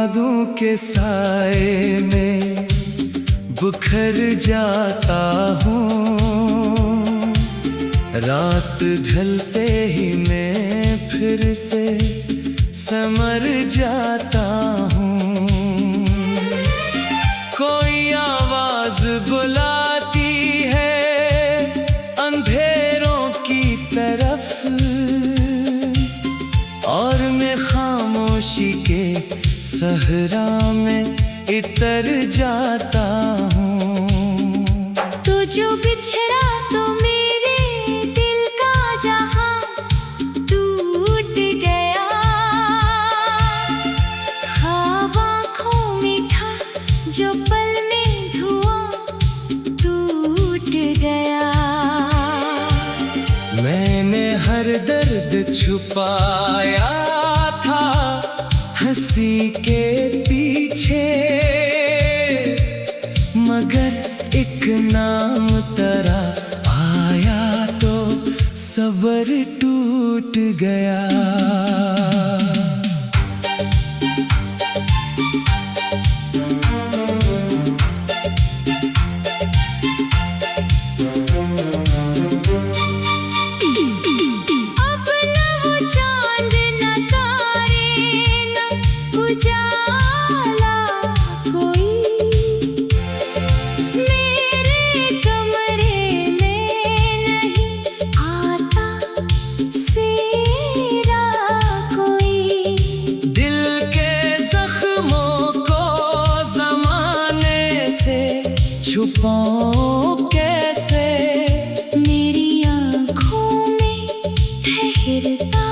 यादों के साए में बिखर जाता हूँ। रात ढलते ही मैं फिर से समर जाता हूँ। कोई आवाज बुलाती है अंधेरों की तरफ, और मैं खामोशी के सहरा में इतर जाता हूँ। तू जो बिछड़ा तो मेरे दिल का जहां टूट गया। ख्वाब आँखों में था जो पल में धुआं टूट गया। मैंने हर दर्द छुपाया था हंसी के पीछे, मगर एक नाम तेरा आया तो सब्र टूट गया। छुपाऊं कैसे मेरी आँखों में ठहरता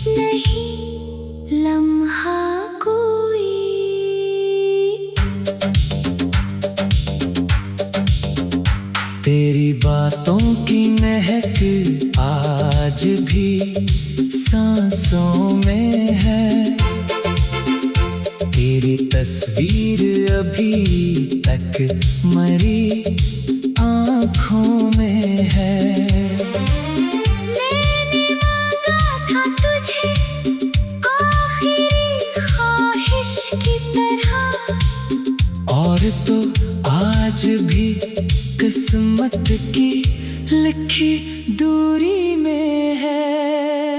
नहीं लम्हा कोई। तेरी बातों की महक आज भी सांसों में है, तेरी तस्वीर अभी तक मरी आँखों में है। मैंने मांगा था तुझे आखिरी ख्वाहिश की तरह, और तो आज भी किस्मत की लिखी दूरी में है।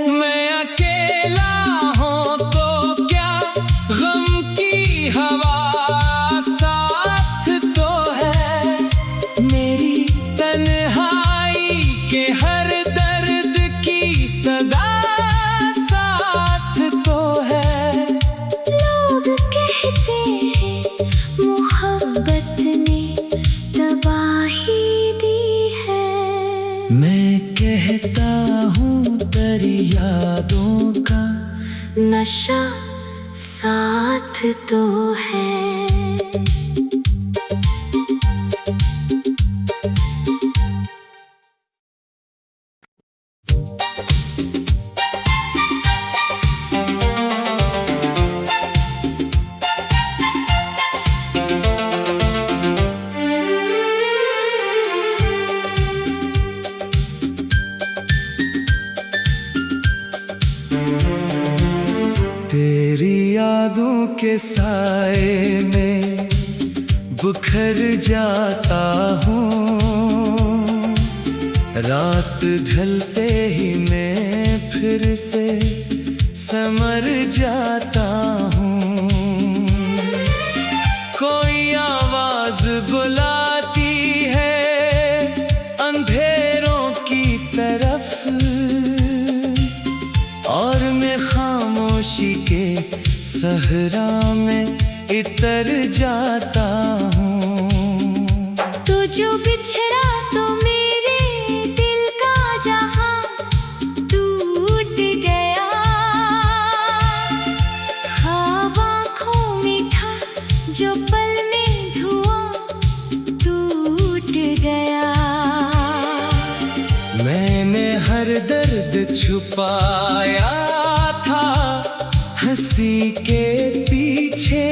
मैं अकेला हूँ तो क्या गम की हवा साथ तो है, मेरी तन्हाई के हर दर्द की सदा साथ तो है। लोग कहते हैं मोहब्बत ने तबाही दी है, मैं कहता हूँ तेरी यादों का नशा साथ तो है। तेरी यादों के साए में बिखर जाता हूँ। रात ढलते ही मैं फिर से समर जाता हूँ। कोई आवाज बुलाती है अंधेरों की तरफ, और मैं खामोशी के सहरा में इतर जाता हूँ। तू जो बिछड़ा तो मेरे दिल का जहां टूट गया। ख्वाब आँखों में था जो पल में धुआं टूट गया। मैंने हर दर्द छुपाया था हंसी के पीछे,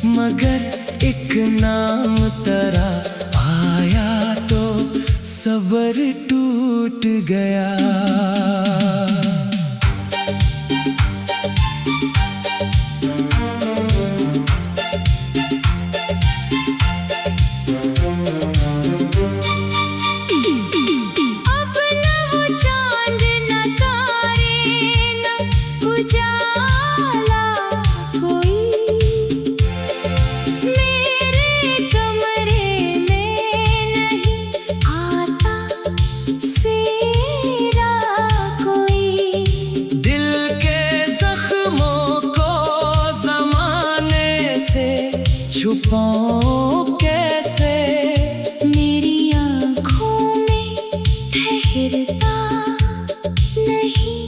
मगर एक नाम तेरा आया तो सब्र टूट गया। ठहरता नहीं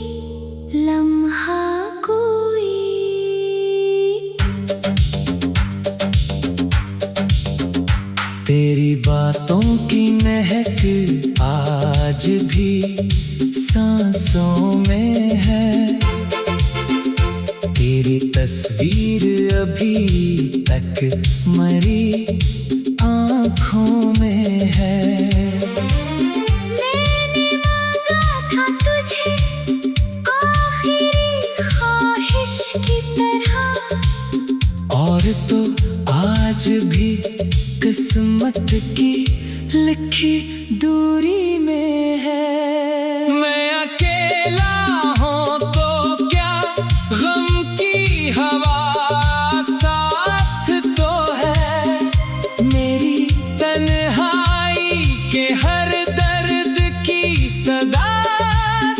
लम्हा कोई। तेरी बातों की महक आज भी सांसों में है, तेरी तस्वीर अभी तक मरी आँखों में है। मैंने मांगा था तुझे आखिरी ख्वाहिश की तरह, और तो आज भी किस्मत की लिखी दूरी में है। मैं अकेला हूँ तो क्या गम की हवा साथ तो है, मेरी तन्हाई के हर दर्द की सदा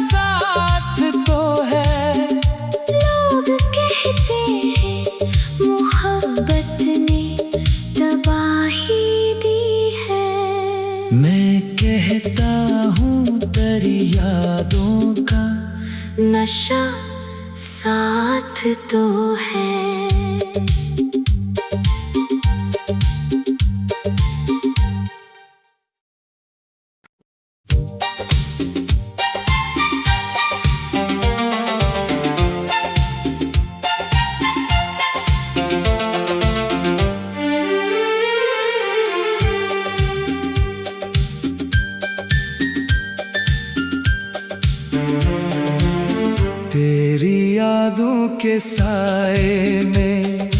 साथ तो है। लोग कहते हैं मोहब्बत ने तबाही दी है, मैं कहता हूँ तेरी यादों का नशा साथ तो है। तेरी यादों के साए में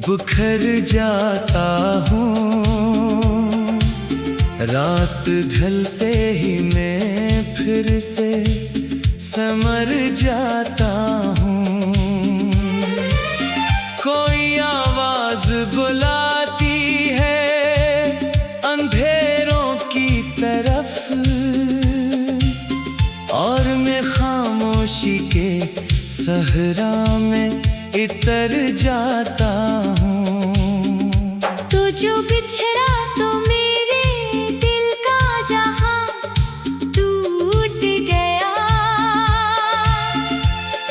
बुखर जाता हूँ, रात ढलते ही मैं फिर से समर जाता हूँ। कोई आवाज बुलाती है अंधेरों की तरफ, और मैं खामोशी के सहरा में इतर जाता हूँ। तू जो बिछड़ा तो मेरे दिल का जहां टूट गया,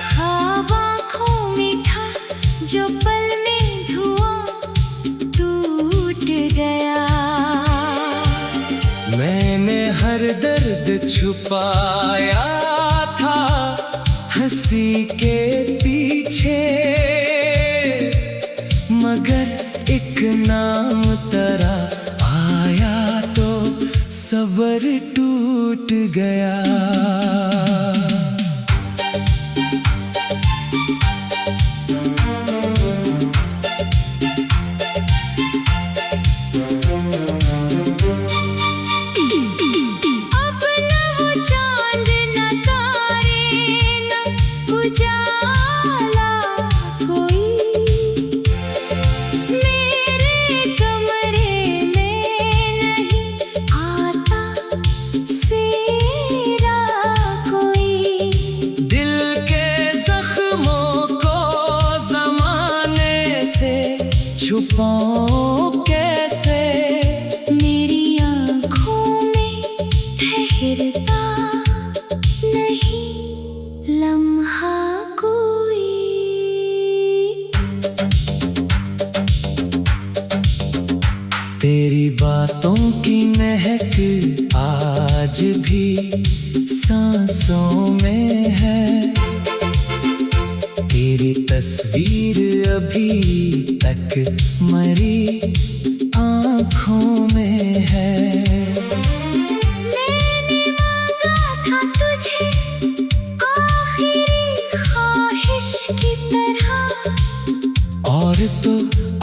ख्वाब आँखों में था जो पल में धुआं टूट गया। मैंने हर दर्द छुपाया था हंसी के पीछे, मगर एक नाम तेरा आया तो सब्र टूट गया। अब न वो चांद न तारे न उजाला कोई, मेरे कमरे में नहीं आता सेरा कोई। दिल के जख्मों को जमाने से छुपाऊं कैसे, मेरी आँखों में ठहरता नहीं लम्हा कोई। तेरी बातों की महक आज भी सांसों में है, तेरी तस्वीर अभी तक मरी आँखों में है। मैंने मांगा था तुझे आखिरी ख्वाहिश की तरह, और तो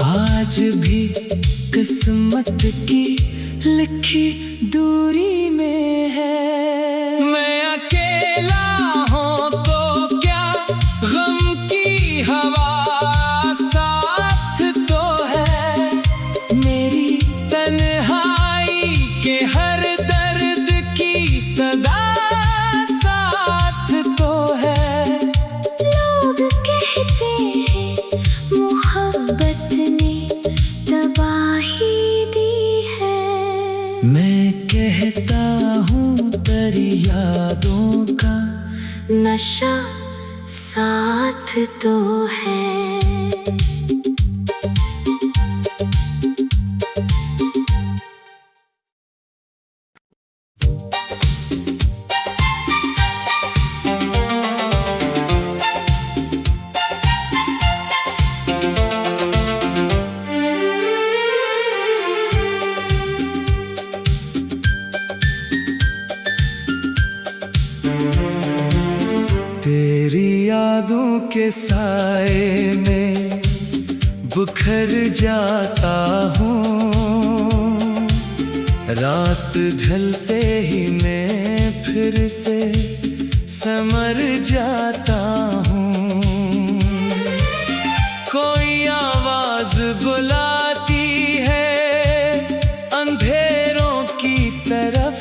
आज भी किस्मत की लिखी दूरी में है। मैं अकेला हूँ तो क्या गम की हवा साथ तो है, मेरी तन्हाई के हर दर्द की सदा साथ तो है। लोग कहते हैं मोहब्बत ने तबाही दी है, मैं कहता यादों का नशा साथ तो है। तेरी यादों के साए में बिखर जाता हूँ, रात ढलते ही मैं फिर से समर जाता हूँ। कोई आवाज बुलाती है अंधेरों की तरफ,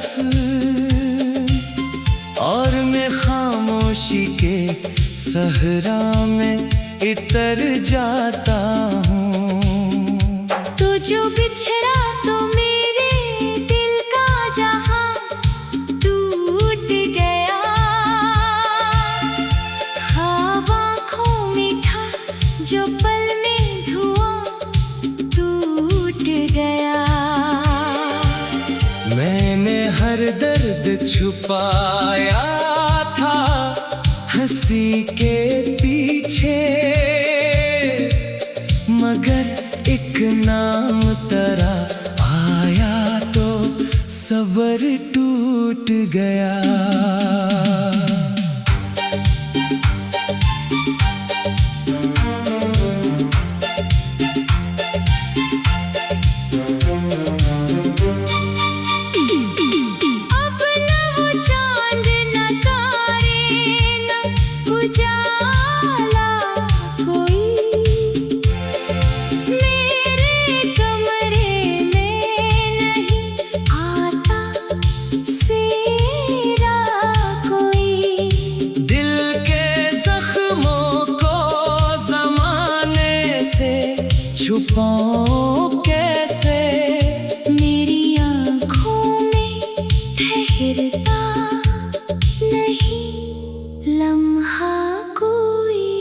और मैं खामोशी के सहरा में इतर जाता हूँ। तू जो बिछड़ा तो मेरे दिल का जहां टूट गया। ख्वाब आँखों में था जो पल में धुआं टूट गया। मैंने हर दर्द छुपाया था हंसी के पीछे, मगर एक नाम तेरा आया तो सब्र टूट गया। अब न वो चांद न तारे न उजाला कोई, मेरे कमरे में नहीं आता सेरा कोई। दिल के जख्मों को जमाने से छुपाऊं कैसे, मेरी आँखों में ठहरता नहीं लम्हा कोई।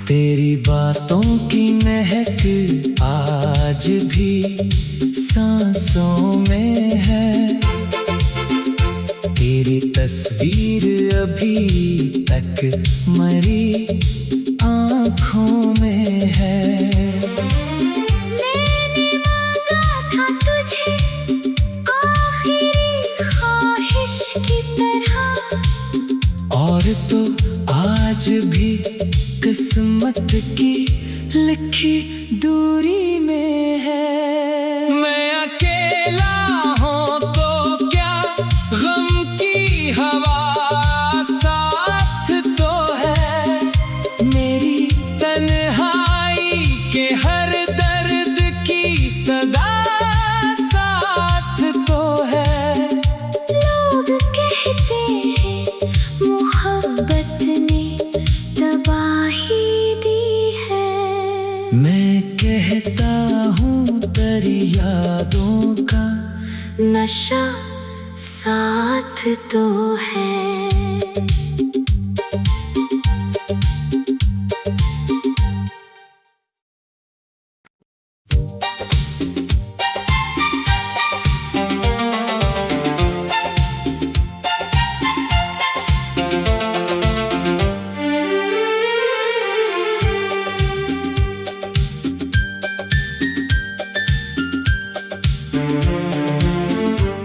तेरी बातों की महक आज भी सांसों में है, तेरी तस्वीर अभी तक मरी आँखों में है। मैंने मांगा था तुझे आखिरी ख्वाहिश की तरह, और तो आज भी किस्मत की लिखी दूरी में है। मैं अकेला हूँ तो क्या गम की हवा साथ तो है, मेरी तन्हाई के हर दर्द की सदा साथ तो है। लोग कहते हैं मोहब्बत ने तबाही दी है। मैं कहता हूँ तेरी यादों का नशा साथ तो है।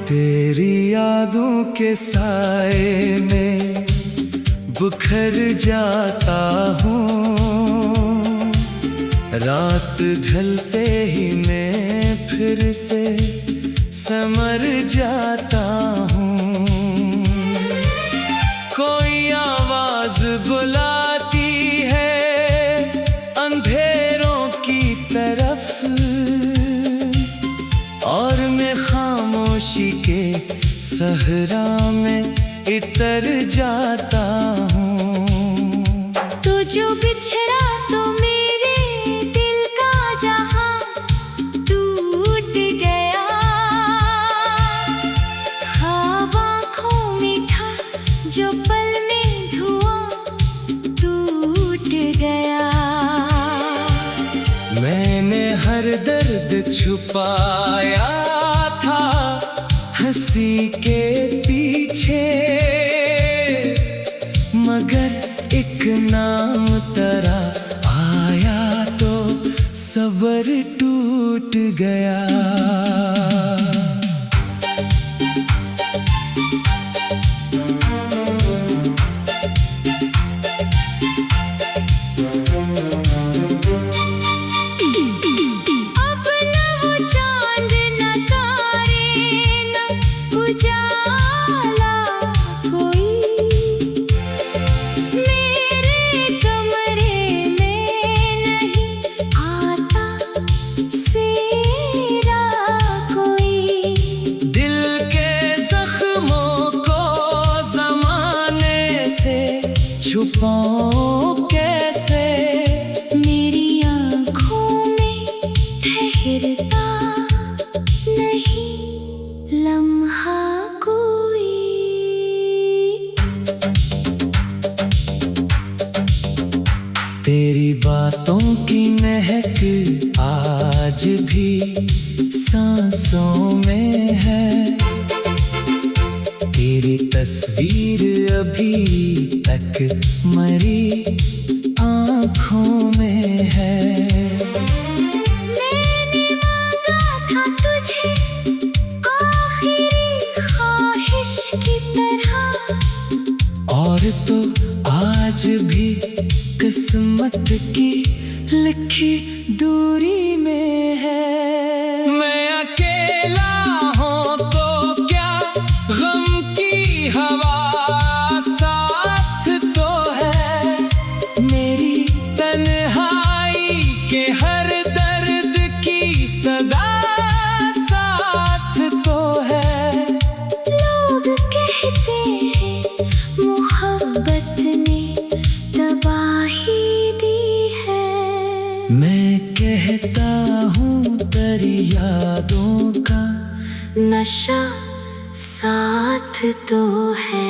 तेरी यादों के साए में बिखर जाता हूँ, रात ढलते ही मैं फिर से समर जाता हूँ। कोई आवाज बुलाती है अंधेरों की तरफ, और मैं खामोशी के सहरा में इतर जाता हूँ। तू जो बिछड़ा तो मेरे दिल का जहां टूट गया। छुपाया था हंसी के पीछे, मगर एक नाम तेरा आया तो सब्र टूट गया। अब न वो चांद न तारे न उजाला कोई, मेरे कमरे में नहीं आता सेरा कोई। दिल के जख्मों को जमाने से छुपाऊं कैसे, मेरी आँखों में ठहरता नहीं लम्हा कोई। तेरी बातों की महक आज भी सांसों में है, तेरी तस्वीर अभी तक मरी आँखों में है। मैंने मांगा था तुझे आखिरी ख्वाहिश की तरह, और तो आज भी किस्मत की लिखी दूरी में है। मैं अकेला हूँ तो क्या गम की हवा साथ तो है, मेरी तन्हाई के हर दर्द की सदा साथ तो है। लोग कहते हैं मोहब्बत ने तबाही दी है, मैं कहता हूँ तेरी यादों का नशा साथ तो है।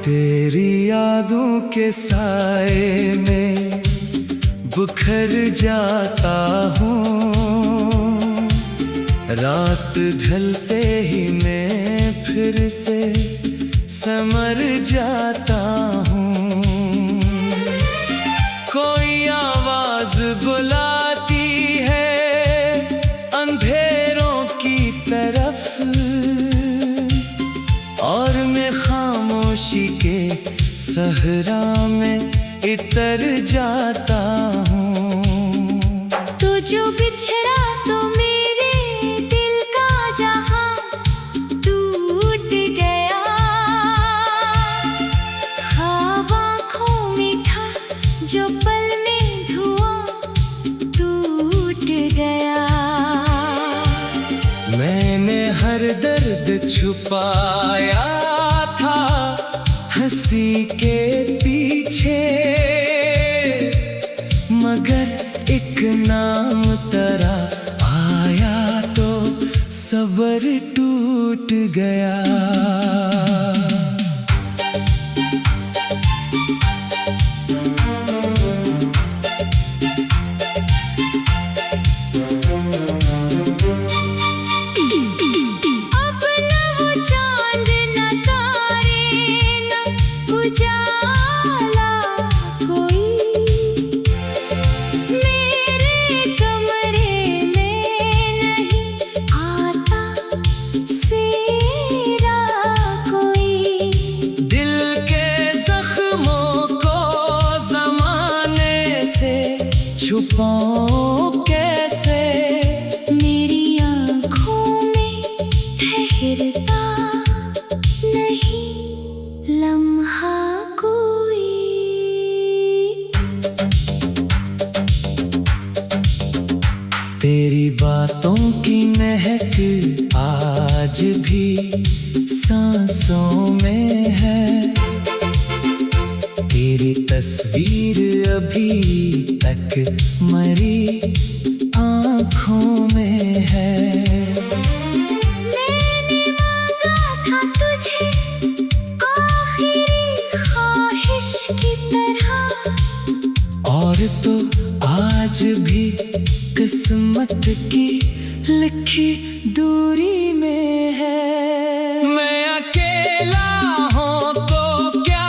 तेरी यादों के साए में बुखर जाता हूँ, रात ढलते ही मैं फिर से समर जाता हूँ। कोई आवाज बुलाती है अंधेरों की तरफ, और मैं खामोशी के सहरा में इतर जाता हूँ। तू जो बिछड़ा तो मेरे दिल का जहां टूट गया, ख्वाब आँखों में था जो पल में धुआं टूट गया। मैंने हर दर्द छुपाया था हंसी के पीछे, मगर एक नाम तेरा आया तो सब्र टूट गया। अब न वो चांद न तारे न उजाला कोई, मेरे कमरे में नहीं आता सेरा कोई। दिल के जख्मों को जमाने से छुपाऊं कैसे, मेरी आँखों में ठहरता नहीं लम्हा कोई। तेरी बातों की महक आज भी सांसों में है। तेरी तस्वीर अभी तक मरी आँखों में है। मैंने मांगा था तुझे आखिरी ख्वाहिश की तरह, और तो आज भी किस्मत की लिखी दूरी में है। मैं अकेला हूँ तो क्या,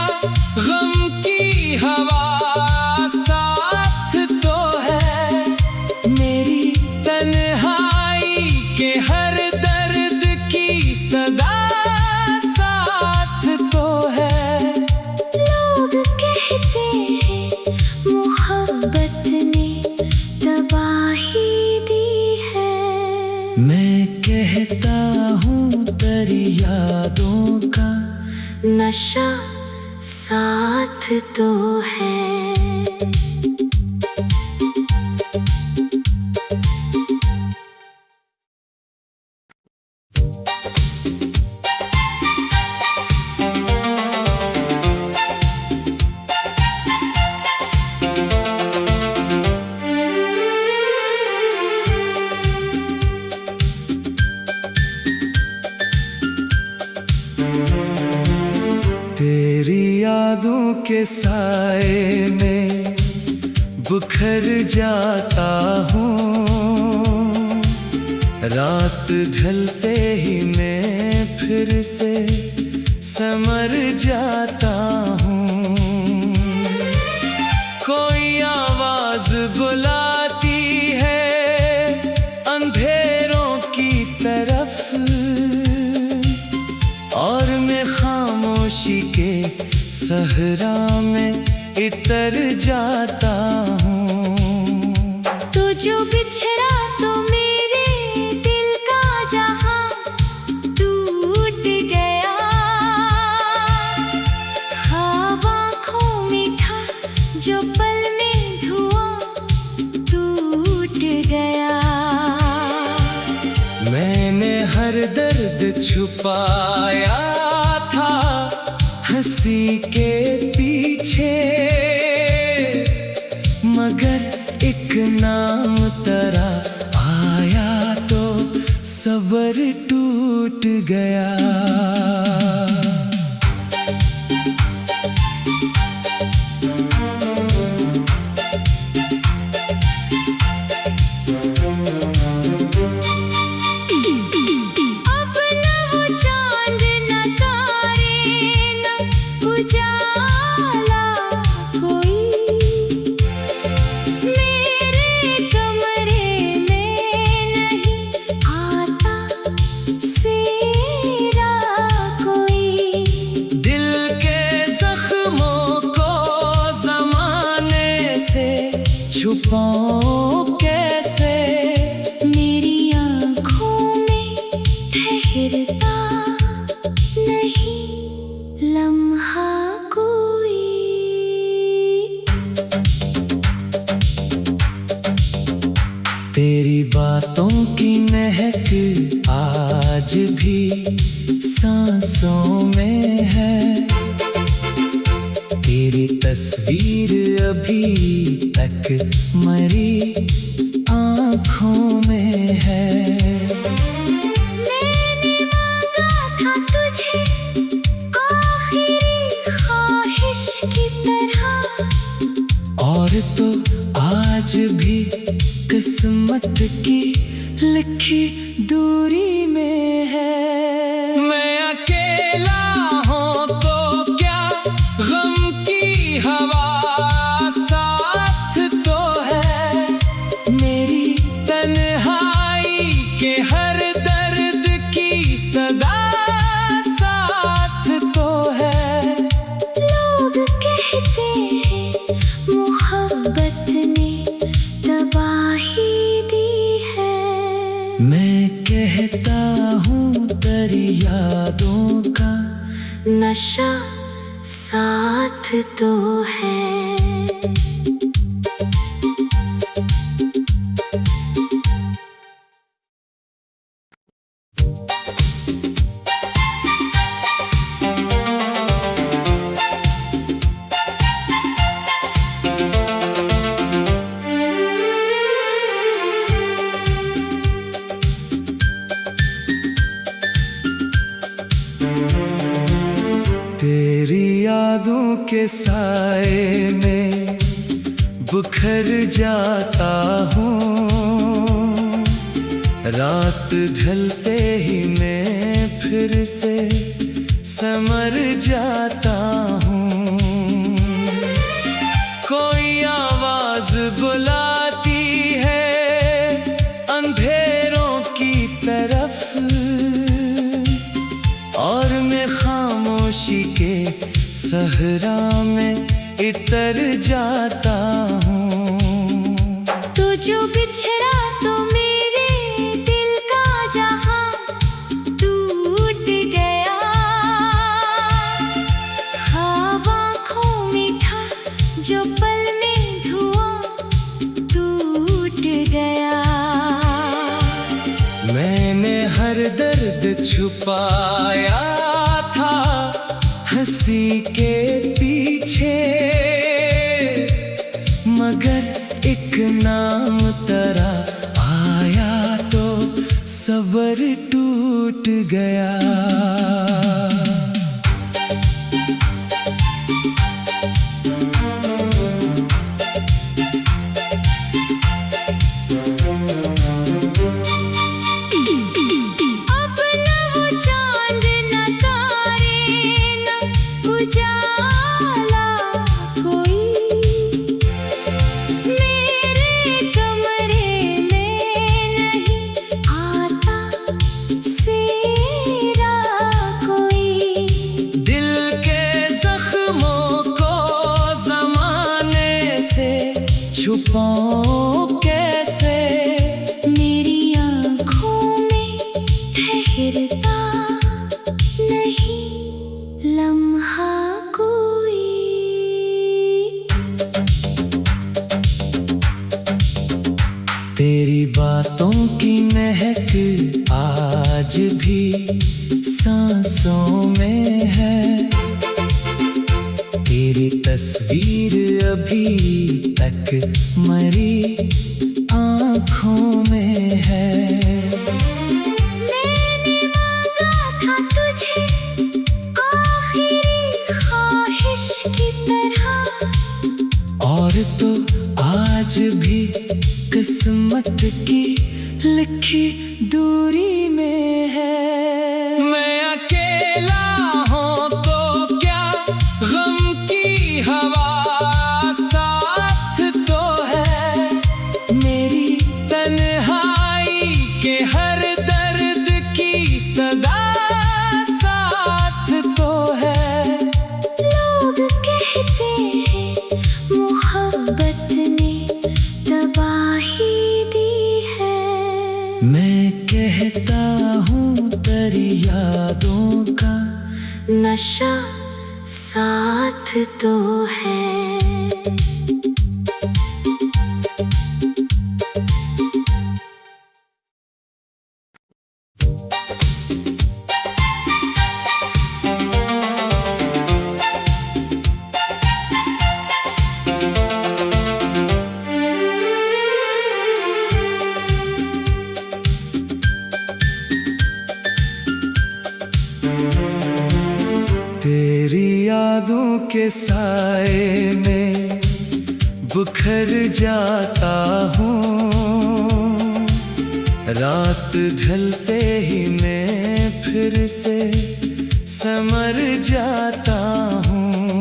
गम की हवा साथ तो है। मेरी तन्हाई के हर दर्द की सदा साथ तो है। लोग कहते हैं मोहब्बत ने तबाही दी है। मैं कहता हूँ तेरी यादों का नशा साथ तो है। तेरी यादों के साए में बुखर जाता हूँ। रात ढलते ही मैं फिर से समर जाता हूँ। कोई आवाज बुलाती है अंधेरों की तरफ, और मैं खामोशी के सहरा में इतर जाता हूँ। तू जो बिछड़ा तो मेरे दिल का जहां टूट गया। ख्वाब आँखों में था जो पल में धुआं टूट गया। मैंने हर दर्द छुपाया था हंसी के पीछे, मगर एक नाम तेरा आया तो सब्र टूट गया। अब न वो चांद न तारे न उजाला कोई, मेरे कमरे में नहीं आता सेरा कोई। दिल के जख्मों को जमाने से छुपाऊं कैसे। मेरी आँखों में ठहरता नहीं लम्हा कोई। तेरी बातों की महक आज भी सांसों में है। तेरी तस्वीर अभी तक मरी आँखों में है। मैंने मांगा था तुझे आखिरी ख्वाहिश की तरह, और तो आज भी किस्मत की लिखी दूरी में है। मैं अकेला हूँ तो क्या, गम की हवा साथ तो है। मेरी तन्हाई के हर दर्द की सदा साथ तो है। लोग कहते हैं मोहब्बत ने तबाही दी है। मैं कहता हूँ तेरी यादों का नशा साथ तो है। यादों के साए में बिखर जाता हूँ। रात ढलते ही मैं फिर से समर जाता हूँ। कोई आवाज बुलाती है अंधेरों की तरफ, और मैं खामोशी के सहरा में इतर जाता हूँ। तू जो बिछड़ा तो मेरे दिल का जहां टूट गया। ख्वाब आँखों में था जो पल में धुआं टूट गया। मैंने हर दर्द छुपाया था हंसी के पीछे, मगर एक नाम तेरा आया तो सब्र टूट गया। अब न वो चांद न तारे न उजाला कोई, मेरे कमरे में नहीं आता सेरा कोई। दिल के जख्मों को जमाने से छुपाऊं कैसे, मेरी आँखों में ठहरता नहीं लम्हा कोई। तेरी बातों की महक आज भी सांसों में है, तेरी तस्वीर अभी तक मरी आँखों में है। मैंने मांगा था तुझे आखिरी ख्वाहिश की तरह, और तो आज भी किस्मत की लिखी दूरी में है। मैं अकेला हूँ तो क्या गम की हवा साथ तो है, मेरी तन्हाई के हर दर्द की सदा साथ तो है। लोग कहते हैं मोहब्बत ने तबाही दी है। मैं कहता हूँ तेरी यादों का नशा साथ तो है। तेरी यादों के साए में बिखर जाता हूँ। रात ढलते ही मैं फिर से समर जाता हूँ।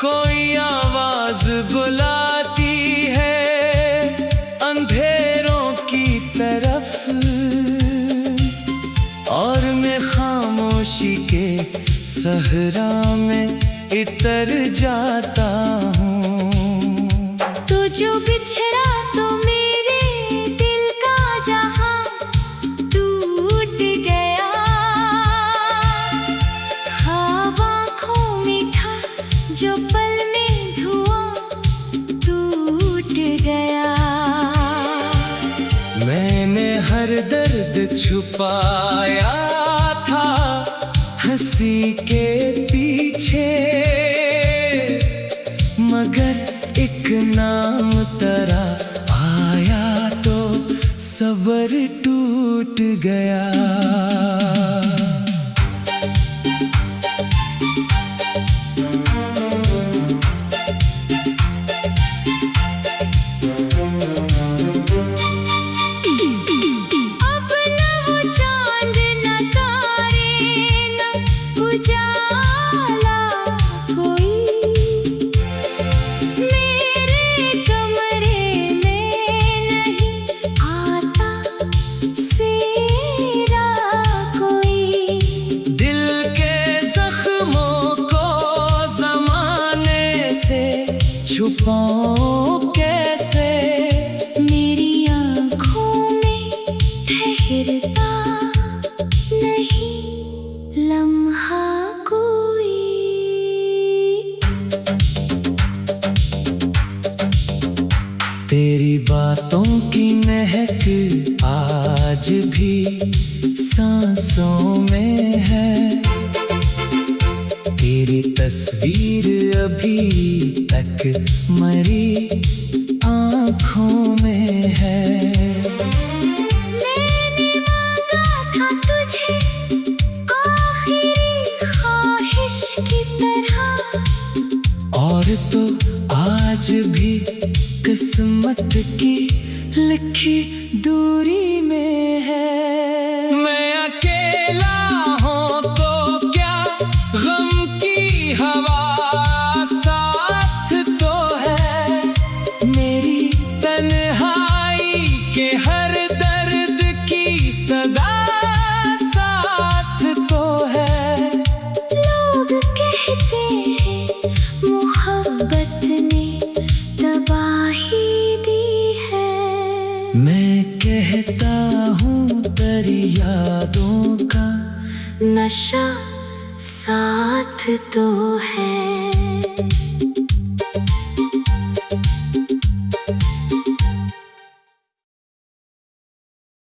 कोई आवाज बुलाती है अंधेरों की तरफ, और मैं खामोशी के सहरा में इतर जाता हूँ। तू जो बिछड़ा तो मेरे दिल का जहां टूट गया। ख्वाब आँखों में था जो पल में धुआं टूट गया। मैंने हर दर्द छुपाया था हंसी के पीछे, मगर एक नाम तेरा आया तो सब्र टूट गया। बातों की महक आज भी सांसों में है, तेरी तस्वीर अभी तक मरी आँखों में है। मैंने मांगा था तुझे आखिरी ख्वाहिश की तरह, और तो आज भी किस्मत की लिखी दूरी में है। मैं अकेला हूँ तो क्या, गम की हवा साथ तो है, मेरी तन्हाई के हर दर्द की सदा साथ तो है। लोग कहते हैं मोहब्बत ने तबाही दी है, मैं कहता हूँ तेरी यादों का नशा साथ तो है।